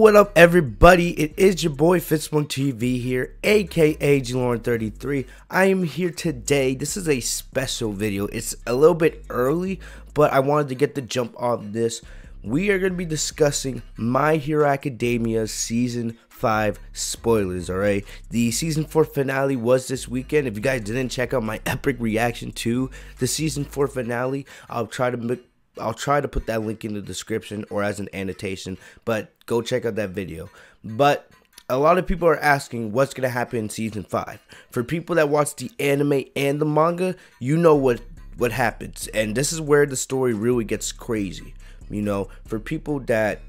what up, everybody? It is your boy Fitzbone TV here, aka GLauren33. I am here today. This is a special video. It's a little bit early, but I wanted to get the jump on this. We are going to be discussing My Hero Academia Season 5 spoilers, alright? The Season 4 finale was this weekend. If you guys didn't check out my epic reaction to the Season 4 finale, I'll try to put that link in the description or as an annotation, but go check out that video. But a lot of people are asking what's going to happen in Season 5. For people that watch the anime and the manga, you know what happens. And this is where the story really gets crazy. You know, for people that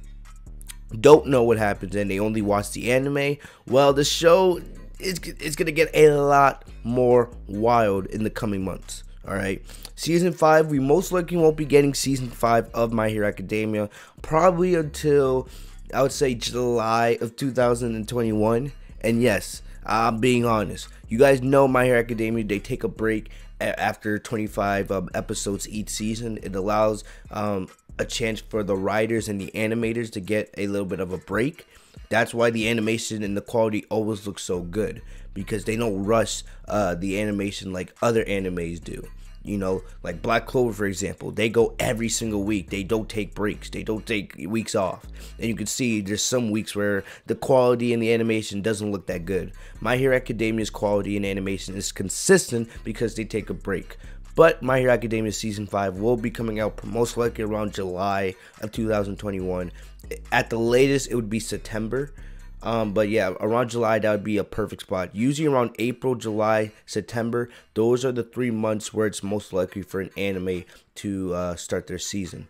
don't know what happens and they only watch the anime, well, the show is going to get a lot more wild in the coming months. Alright, Season 5, we most likely won't be getting Season 5 of My Hero Academia probably until, I would say, July of 2021. And yes, I'm being honest. You guys know My Hero Academia, they take a break after 25 episodes each season. It allows a chance for the writers and the animators to get a little bit of a break. That's why the animation and the quality always looks so good, because they don't rush the animation like other animes do. You know, like Black Clover, for example, they go every single week. They don't take breaks. They don't take weeks off. And you can see there's some weeks where the quality and the animation doesn't look that good. My Hero Academia's quality and animation is consistent because they take a break. But My Hero Academia Season 5 will be coming out most likely around July of 2021. At the latest, it would be September. But yeah, around July, that would be a perfect spot. Usually around April, July, September, those are the 3 months where it's most likely for an anime to start their season.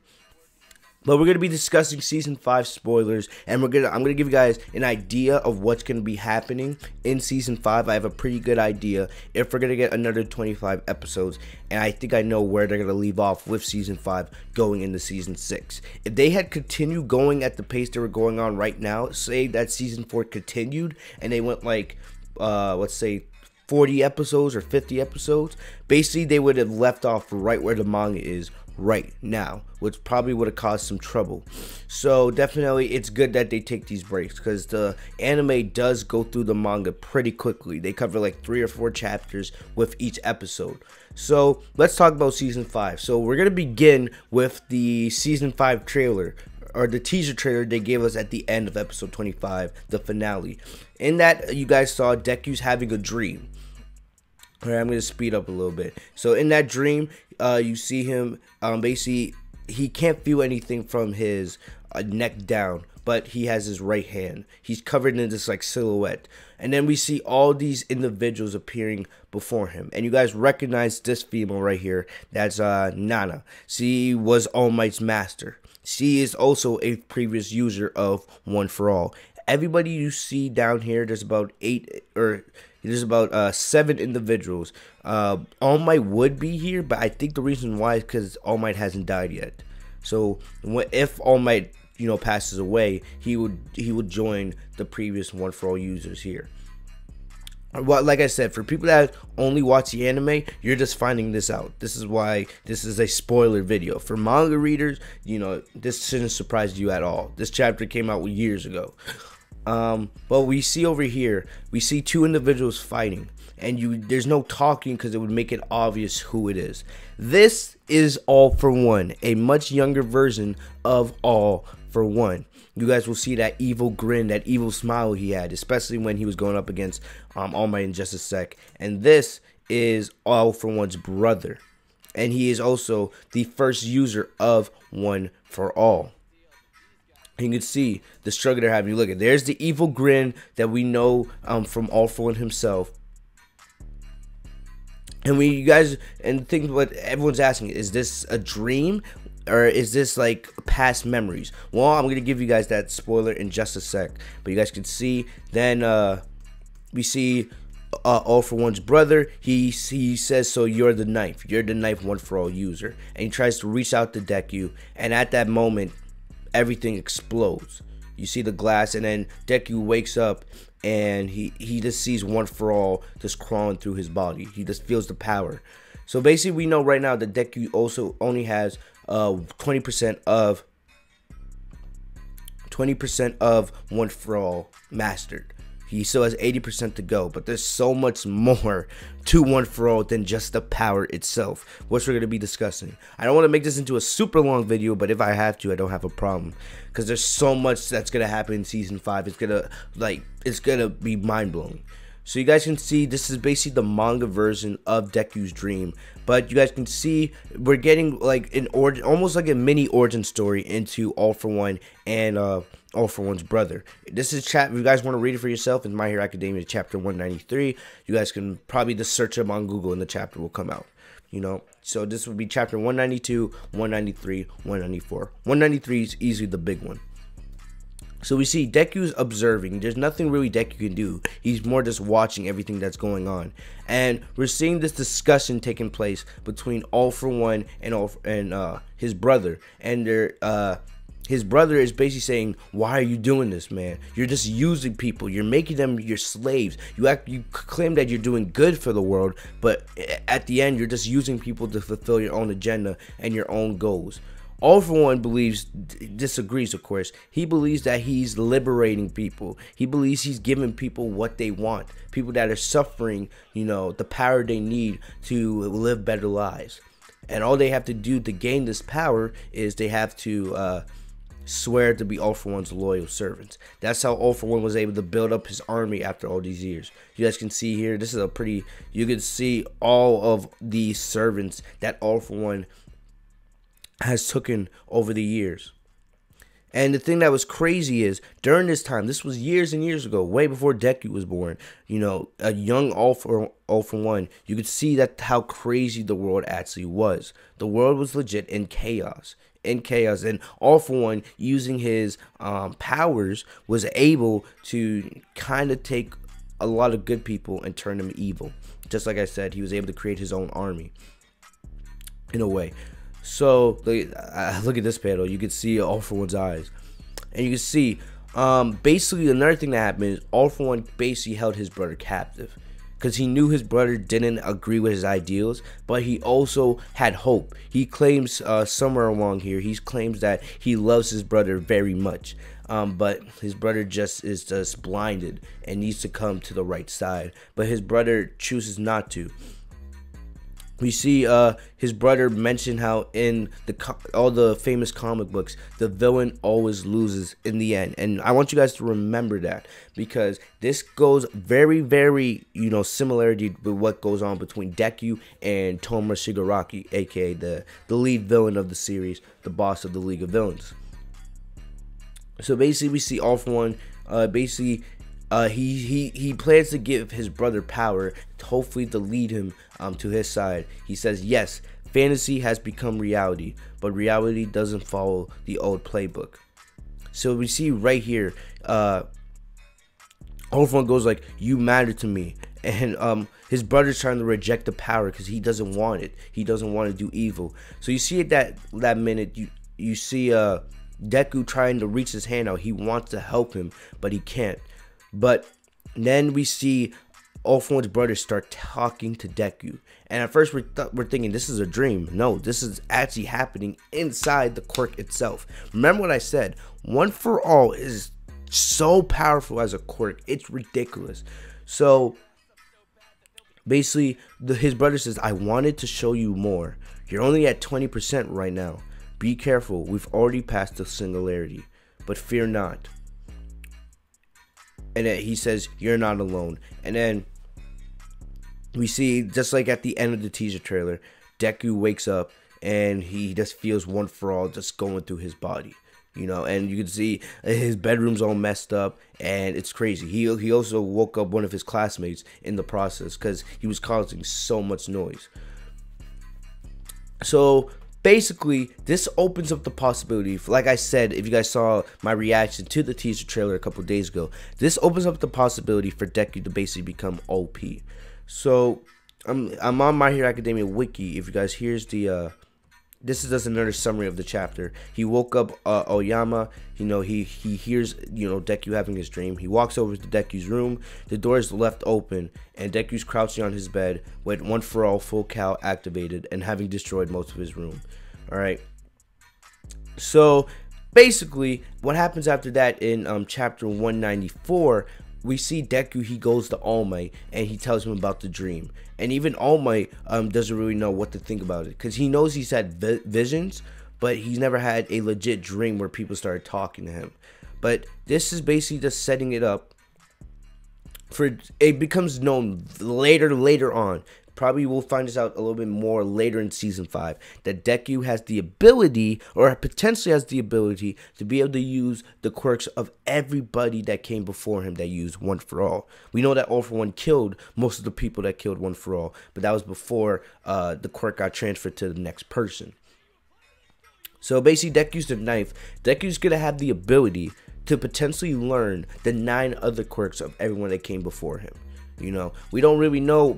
But we're going to be discussing Season 5 spoilers, and I'm going to give you guys an idea of what's going to be happening in Season 5. I have a pretty good idea if we're going to get another 25 episodes, and I think I know where they're going to leave off with Season 5 going into Season 6. If they had continued going at the pace they were going on right now, say that Season 4 continued, and they went like, let's say, 40 episodes or 50 episodes, basically they would have left off right where the manga is right now, which probably would have caused some trouble. So definitely it's good that they take these breaks, because the anime does go through the manga pretty quickly. They cover like 3 or 4 chapters with each episode. So let's talk about Season 5. So we're going to begin with the Season 5 trailer, or the teaser trailer they gave us at the end of episode 25, the finale. In that, you guys saw Deku's having a dream. Alright, I'm going to speed up a little bit. So in that dream, you see him, basically, he can't feel anything from his neck down, but he has his right hand. He's covered in this like silhouette. And then we see all these individuals appearing before him. And you guys recognize this female right here. That's Nana. She was All Might's master. She is also a previous user of One for All. Everybody you see down here, there's about 7 individuals. All Might would be here, but I think the reason why is because All Might hasn't died yet. So if All Might, you know, passes away, he would join the previous One for All users here. Well, like I said, for people that only watch the anime, you're just finding this out. This is why this is a spoiler video. For manga readers, you know, this shouldn't surprise you at all. This chapter came out years ago. But we see over here, we see 2 individuals fighting, and there's no talking because it would make it obvious who it is. This is All for One, a much younger version of All for One. You guys will see that evil grin, that evil smile he had, especially when he was going up against All Might in just a sec. And this is All for One's brother, and he is also the first user of One for All. You can see the struggle they're having. Look at, there's the evil grin that we know from All for One himself. And think what everyone's asking, is this a dream or is this like past memories? Well, I'm gonna give you guys that spoiler in just a sec, but you guys can see. Then we see All for One's brother. He says, so you're the knife One for All user, and he tries to reach out to Deku, and at that moment everything explodes. You see the glass, and then Deku wakes up, and he just sees One for All just crawling through his body. He just feels the power. So basically, we know right now that Deku also only has 20% of 20% of One For All mastered. He still has 80% to go, but there's so much more to One For All than just the power itself, which we're going to be discussing. I don't want to make this into a super long video, but if I have to, I don't have a problem, because there's so much that's going to happen in Season 5. It's going to be mind-blowing. So you guys can see this is basically the manga version of Deku's dream, but you guys can see we're getting like almost like a mini origin story into All For One and All For One's brother. This is if you guys want to read it for yourself, it's My Hero Academia chapter 193. You guys can probably just search them on Google and the chapter will come out. You know, so this would be chapter 192, 193, 194. 193 is easily the big one. So we see Deku's observing. There's nothing really Deku can do. He's more just watching everything that's going on. And we're seeing this discussion taking place between All For One and his brother. And his brother is basically saying, "Why are you doing this, man? You're just using people. You're making them your slaves. You claim that you're doing good for the world, but at the end, you're just using people to fulfill your own agenda and your own goals." All For One disagrees, of course. He believes that he's liberating people. He believes he's giving people what they want. People that are suffering, you know, the power they need to live better lives. And all they have to do to gain this power is they have to swear to be All For One's loyal servants. That's how All For One was able to build up his army after all these years. You guys can see here, this is a pretty, you can see all of these servants that All For One has taken over the years. And the thing that was crazy is during this time, this was years and years ago, way before Deku was born, you know, a young All For One, you could see that how crazy the world actually was. The world was legit in chaos. And All For One, using his powers, was able to kind of take a lot of good people and turn them evil. Just like I said, he was able to create his own army in a way. So look at this panel. You can see All For One's eyes, and you can see basically another thing that happened is All For One basically held his brother captive because he knew his brother didn't agree with his ideals, but he also had hope. He claims somewhere along here, he claims that he loves his brother very much, but his brother is just blinded and needs to come to the right side, but his brother chooses not to. We see his brother mention how in all the famous comic books, the villain always loses in the end. And I want you guys to remember that, because this goes very, very, you know, similarity with what goes on between Deku and Tomura Shigaraki, aka the lead villain of the series, the boss of the League of Villains. So basically, we see All For One he plans to give his brother power, hopefully to lead him to his side. He says, yes, fantasy has become reality, but reality doesn't follow the old playbook. So we see right here, All For One goes like, you matter to me. And his brother's trying to reject the power because he doesn't want it. He doesn't want to do evil. So you see at that minute, you see Deku trying to reach his hand out. He wants to help him, but he can't. But then we see All For One's brother start talking to Deku. And at first we're thinking this is a dream. No, this is actually happening inside the quirk itself. Remember what I said. One For All is so powerful as a quirk. It's ridiculous. So basically his brother says, I wanted to show you more. You're only at 20% right now. Be careful. We've already passed the singularity. But fear not. And then he says, you're not alone. And then we see, just like at the end of the teaser trailer, Deku wakes up and he just feels One For All just going through his body. You know, and you can see his bedroom's all messed up and it's crazy. He also woke up one of his classmates in the process because he was causing so much noise. So basically, this opens up the possibility, like I said, if you guys saw my reaction to the teaser trailer a couple days ago, this opens up the possibility for Deku to basically become OP. So, I'm on My Hero Academia wiki. If you guys, here's the, this is just another summary of the chapter. He woke up Oyama, you know, he hears, you know, Deku having his dream. He walks over to Deku's room. The door is left open, and Deku's crouching on his bed with One For All full cow activated and having destroyed most of his room. Alright. So basically, what happens after that in chapter 194, we see Deku, he goes to All Might and he tells him about the dream. And even All Might doesn't really know what to think about it, because he knows he's had visions, but he's never had a legit dream where people started talking to him. But this is basically just setting it up for, it becomes known later on. Probably we'll find this out a little bit more later in season 5, that Deku has the ability, or potentially has the ability, to be able to use the quirks of everybody that came before him that used One For All. We know that All For One killed most of the people that killed One For All, but that was before the quirk got transferred to the next person. So basically, Deku's the 9th. Deku's going to have the ability to potentially learn the 9 other quirks of everyone that came before him. You know, we don't really know.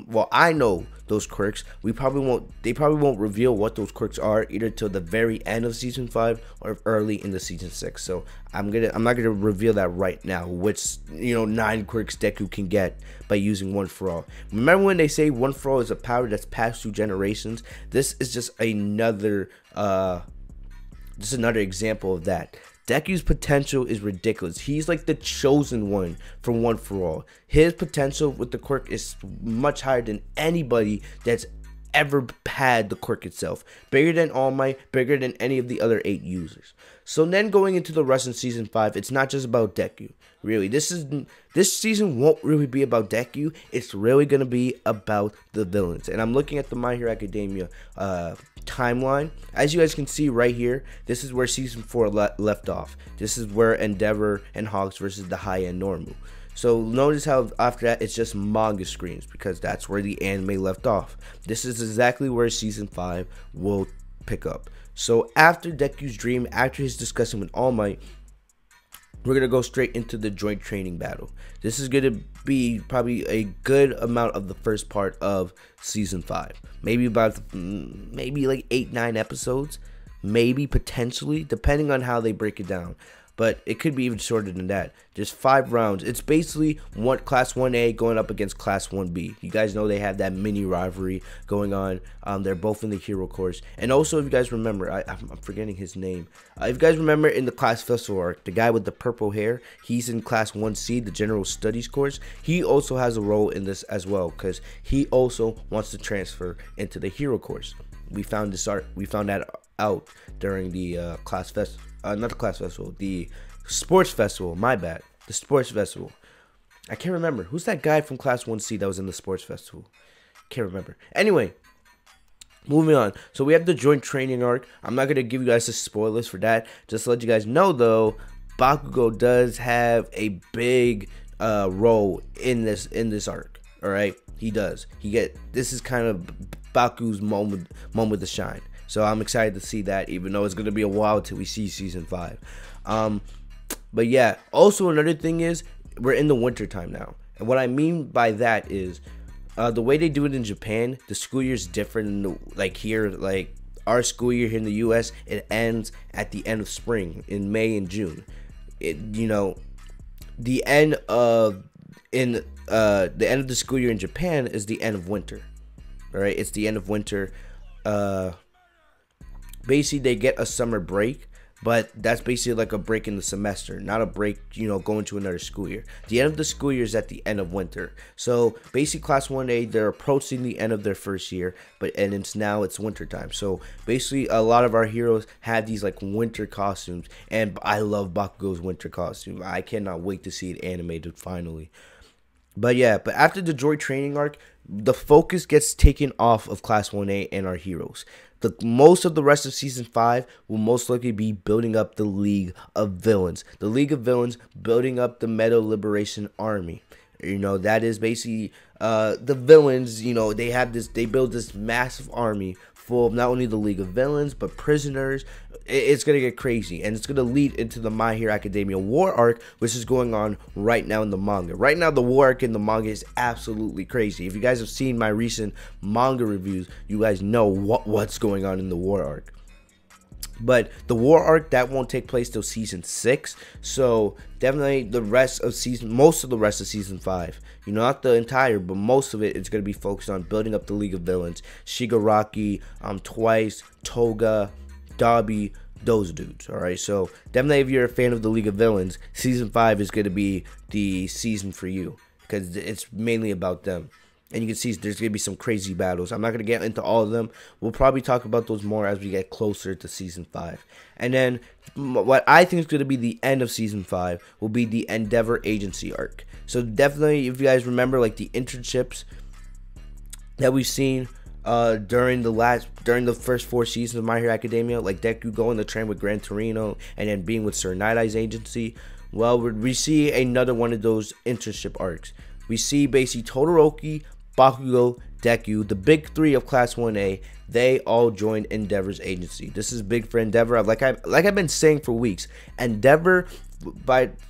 Well, I know those quirks. They probably won't reveal what those quirks are either till the very end of season 5 or early in the season 6. So I'm not gonna reveal that right now. Which 9 quirks Deku can get by using One For All. Remember when they say One For All is a power that's passed through generations? This is just another example of that. Deku's potential is ridiculous. He's like the chosen one for One For All. His potential with the quirk is much higher than anybody that's ever had the quirk itself. Bigger than All Might, bigger than any of the other 8 users. So then going into the rest of season 5, it's not just about Deku. Really, this season won't really be about Deku. It's really gonna be about the villains. And I'm looking at the My Hero Academia timeline. As you guys can see right here, this is where season 4 left off. This is where Endeavor and Hawks versus the High End Normal. So notice how after that it's just manga screens, because that's where the anime left off. This is exactly where season 5 will pick up. So after Deku's dream, after his discussion with All Might, we're going to go straight into the joint training battle. This is going to be probably a good amount of the first part of season 5. Maybe like 8-9 episodes. Maybe, potentially, depending on how they break it down. But it could be even shorter than that. Just 5 rounds. It's basically Class 1A going up against Class 1B. You guys know they have that mini rivalry going on. They're both in the hero course. And also, if you guys remember, I'm forgetting his name. If you guys remember in the class festival arc, the guy with the purple hair, he's in Class 1C, the General Studies course. He also has a role in this as well, because he also wants to transfer into the hero course. We found that out during the class festival. Not the class festival, the sports festival, my bad. The sports festival. I can't remember. Who's that guy from Class 1C that was in the sports festival? Can't remember. Anyway, moving on. So we have the joint training arc. I'm not going to give you guys the spoilers for that. Just to let you guys know, though, Bakugo does have a big role in this arc. Alright? He does. This is kind of Baku's moment to shine. So I'm excited to see that, even though it's going to be a while till we see season 5. But yeah, also another thing is, we're in the winter time now. And what I mean by that is, the way they do it in Japan, the school year is different. Like here, like our school year here in the US, it ends at the end of spring, in May and June. The end of the school year in Japan is the end of winter. All right, it's the end of winter. Basically, they get a summer break, but that's basically like a break in the semester, not a break, going to another school year. The end of the school year is at the end of winter. So basically, Class 1A, they're approaching the end of their first year, and it's winter time. So basically, a lot of our heroes have these like winter costumes, and I love Bakugo's winter costume. I cannot wait to see it animated finally. But yeah, after the joint training arc, the focus gets taken off of Class 1A and our heroes. Most of the rest of Season 5 will most likely be building up the League of Villains. The League of Villains building up the Metal Liberation Army. That is basically the villains, they build this massive army full of not only the League of Villains, but prisoners. It's going to get crazy, and it's going to lead into the My Hero Academia War arc, which is going on right now in the manga. Right now, the war arc in the manga is absolutely crazy. If you guys have seen my recent manga reviews, you guys know what's going on in the war arc. But the war arc, that won't take place till season 6. So definitely most of the rest of season 5, not the entire, but most of it is going to be focused on building up the League of Villains. Shigaraki, Twice, Toga, Dabi, those dudes. All right, so definitely if you're a fan of the League of Villains, season 5 is going to be the season for you because it's mainly about them. And you can see there's going to be some crazy battles. I'm not going to get into all of them. We'll probably talk about those more as we get closer to season 5. And then what I think is going to be the end of season 5 will be the Endeavor Agency arc. So definitely, if you guys remember, like the internships that we've seen during the first 4 seasons of My Hero Academia, like Deku going the train with Gran Torino and then being with Sir Night Eye's agency. Well, we see another one of those internship arcs. We see basically Todoroki, Bakugo, Deku, the big 3 of Class 1A. They all joined Endeavor's agency. This is big for Endeavor. Like I've been saying for weeks, Endeavor,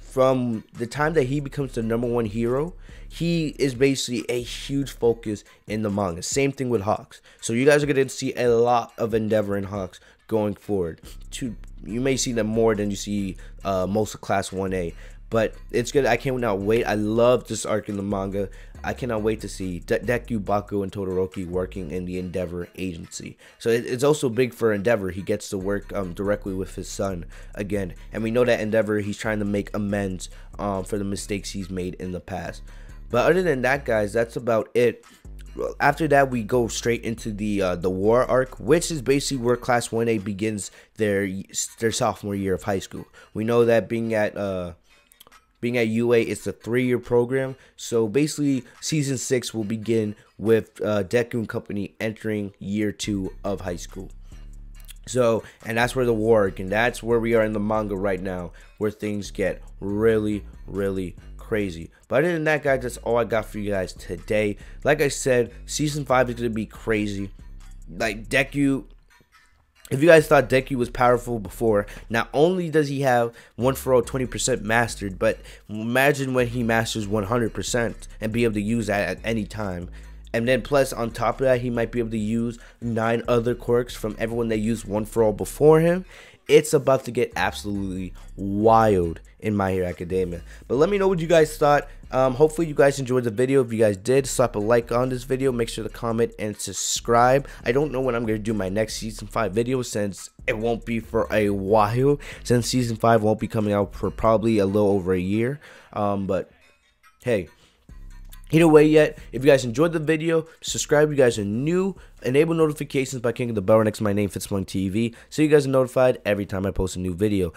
from the time that he becomes the #1 hero, he is basically a huge focus in the manga. Same thing with Hawks. So you guys are going to see a lot of Endeavor and Hawks going forward. You may see them more than you see most of Class 1A. But it's good. I cannot wait. I love this arc in the manga. I cannot wait to see Deku, Bakugo, and Todoroki working in the Endeavor agency. So it's also big for Endeavor. He gets to work directly with his son again. And we know that Endeavor, he's trying to make amends for the mistakes he's made in the past. But other than that, guys, that's about it. After that, we go straight into the war arc, which is basically where Class 1A begins their sophomore year of high school. We know that being at UA, it's a 3-year program. So basically, season 6 will begin with Deku and company entering year 2 of high school. So, and that's where the war arc, and that's where we are in the manga right now, where things get really, really crazy. But other than that, guys, that's all I got for you guys today. Like I said, season 5 is going to be crazy. Like Deku, if you guys thought Deku was powerful before, not only does he have 1-for-all 20% mastered, but imagine when he masters 100% and be able to use that at any time. And then plus on top of that, he might be able to use 9 other quirks from everyone that used 1-for-all before him. It's about to get absolutely wild in My Hero Academia. But let me know what you guys thought. Hopefully you guys enjoyed the video. If you guys did, slap a like on this video. Make sure to comment and subscribe. I don't know when I'm going to do my next season 5 video, since it won't be for a while, since season 5 won't be coming out for probably a little over a year. But hey, either way yet, if you guys enjoyed the video, subscribe if you guys are new, enable notifications by clicking the bell next to my name, Fitsmung TV, so you guys are notified every time I post a new video.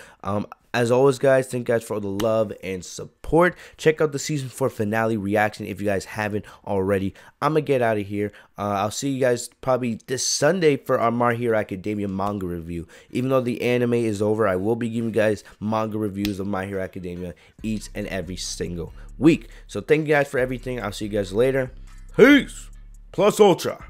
As always, guys, thank you guys for all the love and support. Check out the season 4 finale reaction if you guys haven't already. I'm gonna get out of here. I'll see you guys probably this Sunday for our My Hero Academia manga review. Even though the anime is over, I will be giving you guys manga reviews of My Hero Academia each and every single week. So thank you guys for everything. I'll see you guys later. Peace. Plus Ultra.